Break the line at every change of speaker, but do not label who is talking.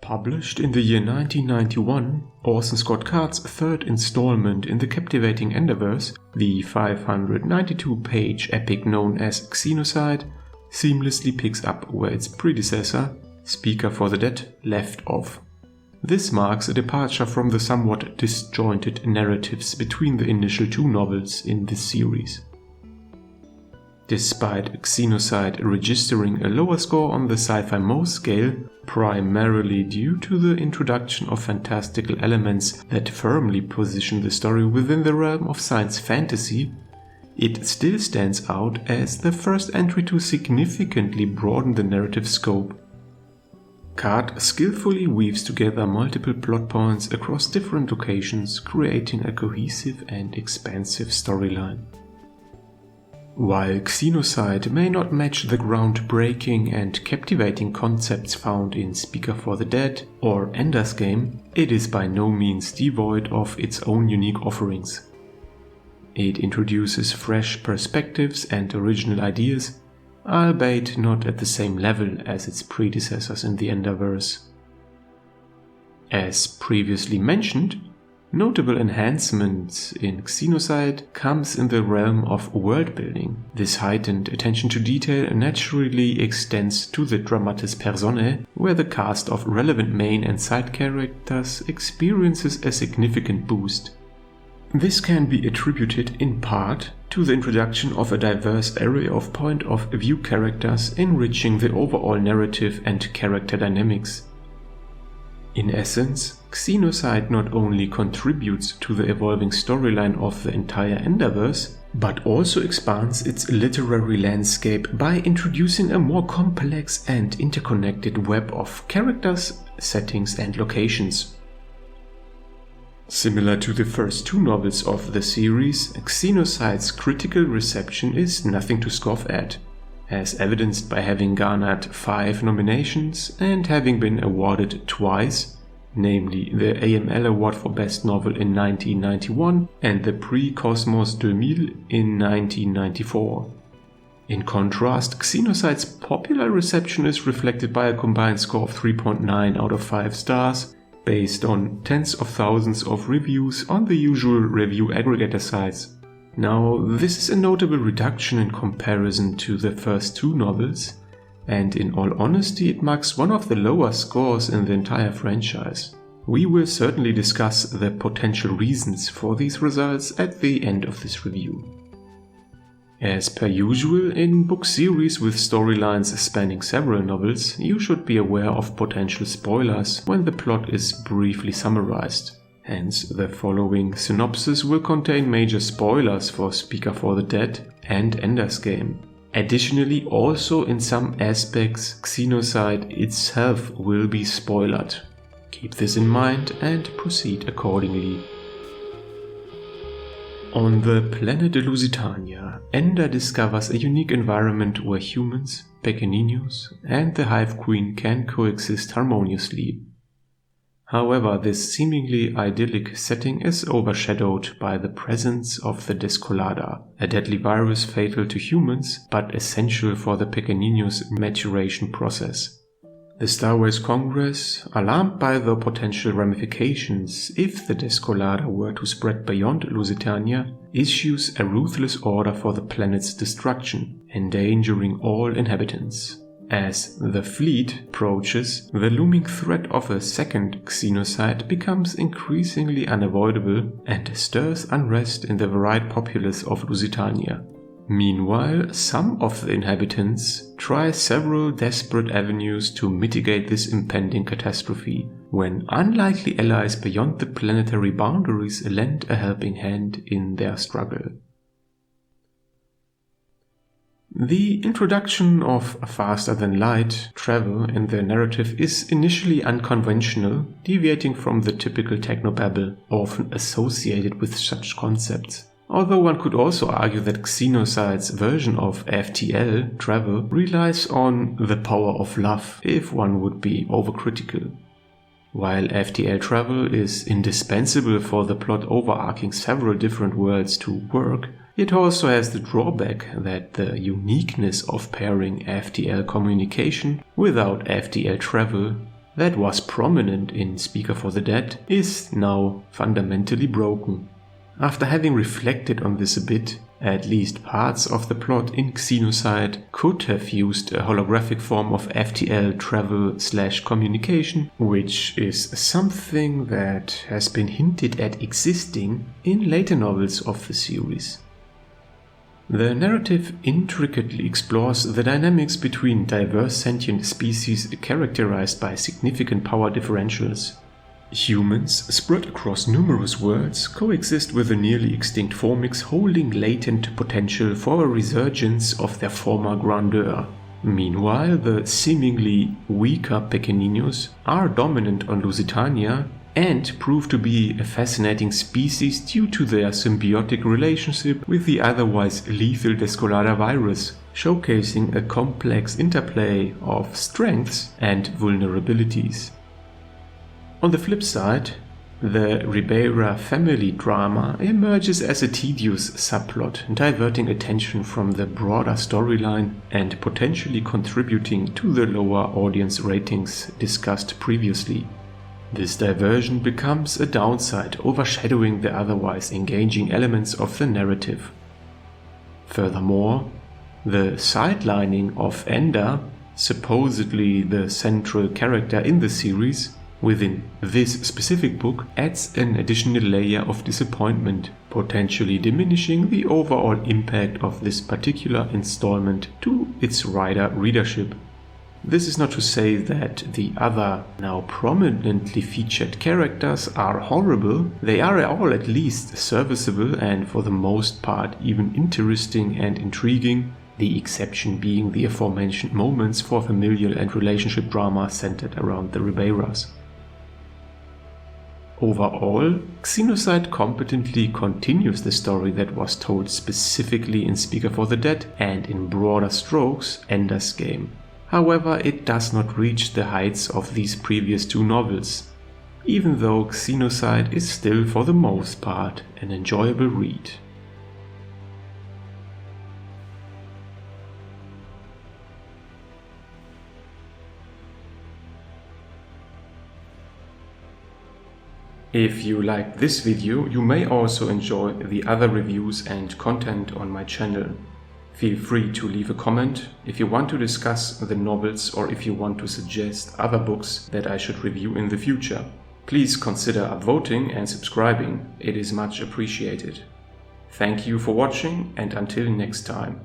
Published in the year 1991, Orson Scott Card's third installment in the captivating Enderverse, the 592-page epic known as Xenocide, seamlessly picks up where its predecessor, Speaker for the Dead, left off. This marks a departure from the somewhat disjointed narratives between the initial two novels in this series. Despite Xenocide registering a lower score on the Sci-Fi Mo scale, primarily due to the introduction of fantastical elements that firmly position the story within the realm of science fantasy, it still stands out as the first entry to significantly broaden the narrative scope. Card skillfully weaves together multiple plot points across different locations, creating a cohesive and expansive storyline. While Xenocide may not match the groundbreaking and captivating concepts found in Speaker for the Dead or Ender's Game, it is by no means devoid of its own unique offerings. It introduces fresh perspectives and original ideas, albeit not at the same level as its predecessors in the Enderverse. As previously mentioned, notable enhancements in Xenocide comes in the realm of world-building. This heightened attention to detail naturally extends to the dramatis personae, where the cast of relevant main and side characters experiences a significant boost. This can be attributed in part to the introduction of a diverse array of point-of-view characters, enriching the overall narrative and character dynamics. In essence, Xenocide not only contributes to the evolving storyline of the entire Enderverse, but also expands its literary landscape by introducing a more complex and interconnected web of characters, settings, and locations. Similar to the first two novels of the series, Xenocide's critical reception is nothing to scoff at, as evidenced by having garnered 5 nominations and having been awarded twice, namely the AML Award for Best Novel in 1991 and the Prix Cosmos 2000 in 1994. In contrast, Xenocide's popular reception is reflected by a combined score of 3.9 out of 5 stars, based on tens of thousands of reviews on the usual review aggregator sites. Now, this is a notable reduction in comparison to the first two novels, and in all honesty it marks one of the lower scores in the entire franchise. We will certainly discuss the potential reasons for these results at the end of this review. As per usual in book series with storylines spanning several novels, you should be aware of potential spoilers when the plot is briefly summarized. Hence, the following synopsis will contain major spoilers for Speaker for the Dead and Ender's Game. Additionally, also in some aspects, Xenocide itself will be spoiled. Keep this in mind and proceed accordingly. On the planet Lusitania, Ender discovers a unique environment where humans, pequeninos, and the Hive Queen can coexist harmoniously. However, this seemingly idyllic setting is overshadowed by the presence of the Descolada, a deadly virus fatal to humans but essential for the Pequeninos' maturation process. The Starways Congress, alarmed by the potential ramifications if the Descolada were to spread beyond Lusitania, issues a ruthless order for the planet's destruction, endangering all inhabitants. As the fleet approaches, the looming threat of a second Xenocide becomes increasingly unavoidable and stirs unrest in the varied populace of Lusitania. Meanwhile, some of the inhabitants try several desperate avenues to mitigate this impending catastrophe, when unlikely allies beyond the planetary boundaries lend a helping hand in their struggle. The introduction of faster-than-light travel in the narrative is initially unconventional, deviating from the typical technobabble often associated with such concepts. Although one could also argue that Xenocide's version of FTL travel relies on the power of love, if one would be overcritical. While FTL travel is indispensable for the plot overarching several different worlds to work, it also has the drawback that the uniqueness of pairing FTL communication without FTL travel that was prominent in Speaker for the Dead is now fundamentally broken. After having reflected on this a bit, at least parts of the plot in Xenocide could have used a holographic form of FTL travel/communication, which is something that has been hinted at existing in later novels of the series. The narrative intricately explores the dynamics between diverse sentient species characterized by significant power differentials. Humans, spread across numerous worlds, coexist with a nearly extinct Formix holding latent potential for a resurgence of their former grandeur. Meanwhile, the seemingly weaker Pequeninos are dominant on Lusitania and prove to be a fascinating species due to their symbiotic relationship with the otherwise lethal Descolada virus, showcasing a complex interplay of strengths and vulnerabilities. On the flip side, the Ribeira family drama emerges as a tedious subplot, diverting attention from the broader storyline and potentially contributing to the lower audience ratings discussed previously. This diversion becomes a downside, overshadowing the otherwise engaging elements of the narrative. Furthermore, the sidelining of Ender, supposedly the central character in the series, within this specific book adds an additional layer of disappointment, potentially diminishing the overall impact of this particular installment to its wider readership. This is not to say that the other, now prominently featured characters are horrible. They are all at least serviceable and for the most part even interesting and intriguing, the exception being the aforementioned moments for familial and relationship drama centered around the Ribeiras. Overall, Xenocide competently continues the story that was told specifically in Speaker for the Dead and in broader strokes Ender's Game. However, it does not reach the heights of these previous two novels, even though Xenocide is still for the most part an enjoyable read. If you liked this video, you may also enjoy the other reviews and content on my channel. Feel free to leave a comment if you want to discuss the novels or if you want to suggest other books that I should review in the future. Please consider upvoting and subscribing, it is much appreciated. Thank you for watching and until next time.